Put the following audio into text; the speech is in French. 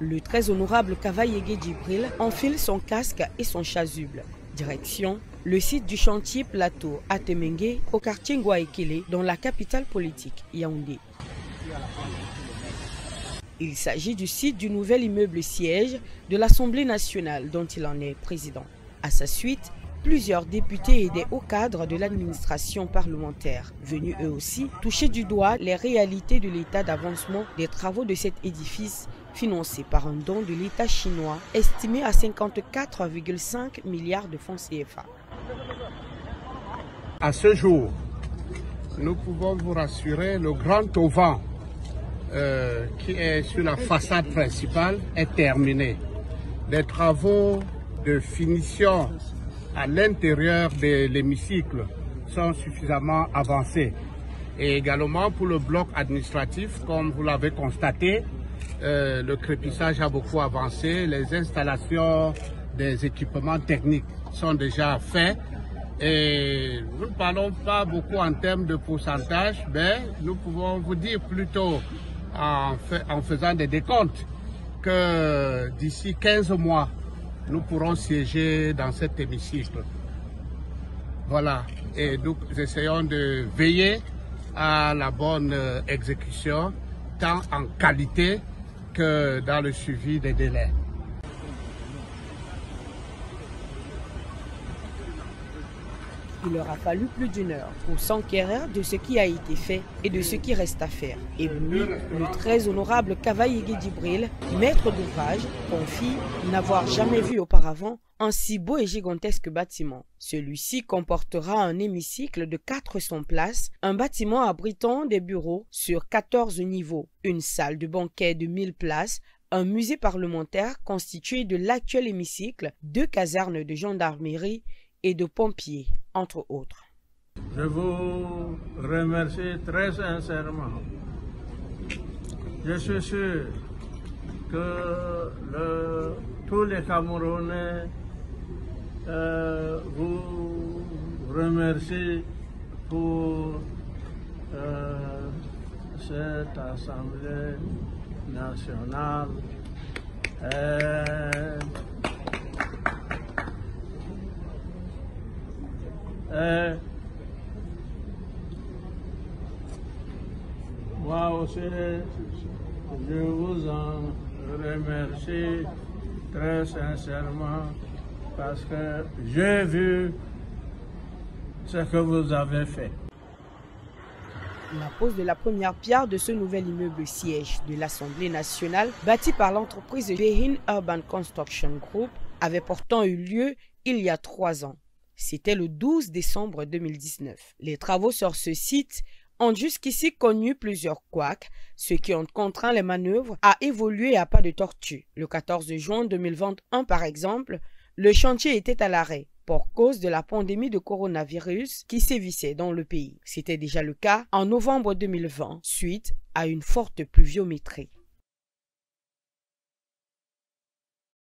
Le très honorable Kavaïégué Djibril enfile son casque et son chasuble. Direction le site du chantier plateau à Temengue, au quartier Ngwaekele, dans la capitale politique, Yaoundé. Il s'agit du site du nouvel immeuble siège de l'Assemblée nationale dont il en est président. À sa suite, plusieurs députés et des hauts cadres de l'administration parlementaire, venus eux aussi toucher du doigt les réalités de l'état d'avancement des travaux de cet édifice financé par un don de l'État chinois estimé à 54,5 milliards de francs CFA. À ce jour, nous pouvons vous rassurer, le grand auvent qui est sur la façade principale est terminé. Les travaux de finition à l'intérieur de l'hémicycle sont suffisamment avancés. Et également pour le bloc administratif, comme vous l'avez constaté, le crépissage a beaucoup avancé, les installations des équipements techniques sont déjà faits. Et nous ne parlons pas beaucoup en termes de pourcentage, mais nous pouvons vous dire plutôt en faisant des décomptes que d'ici 15 mois, nous pourrons siéger dans cet hémicycle. Voilà, et nous essayons de veiller à la bonne exécution, tant en qualité que dans le suivi des délais. Il leur a fallu plus d'une heure pour s'enquérir de ce qui a été fait et de ce qui reste à faire. Et lui, le très honorable Kavaïégué Djibril, maître d'ouvrage, confie n'avoir jamais vu auparavant un si beau et gigantesque bâtiment. Celui-ci comportera un hémicycle de 400 places, un bâtiment abritant des bureaux sur 14 niveaux, une salle de banquet de 1000 places, un musée parlementaire constitué de l'actuel hémicycle, 2 casernes de gendarmerie et de pompiers, entre autres. Je vous remercie très sincèrement. Je suis sûr que tous les Camerounais vous remercient pour cette Assemblée nationale. Moi aussi, je vous en remercie très sincèrement parce que j'ai vu ce que vous avez fait. La pose de la première pierre de ce nouvel immeuble siège de l'Assemblée nationale, bâti par l'entreprise Behin Urban Construction Group, avait pourtant eu lieu il y a 3 ans. C'était le 12 décembre 2019. Les travaux sur ce site ont jusqu'ici connu plusieurs couacs, ce qui ont contraint les manœuvres à évoluer à pas de tortue. Le 14 juin 2021, par exemple, le chantier était à l'arrêt pour cause de la pandémie de coronavirus qui sévissait dans le pays. C'était déjà le cas en novembre 2020, suite à une forte pluviométrie.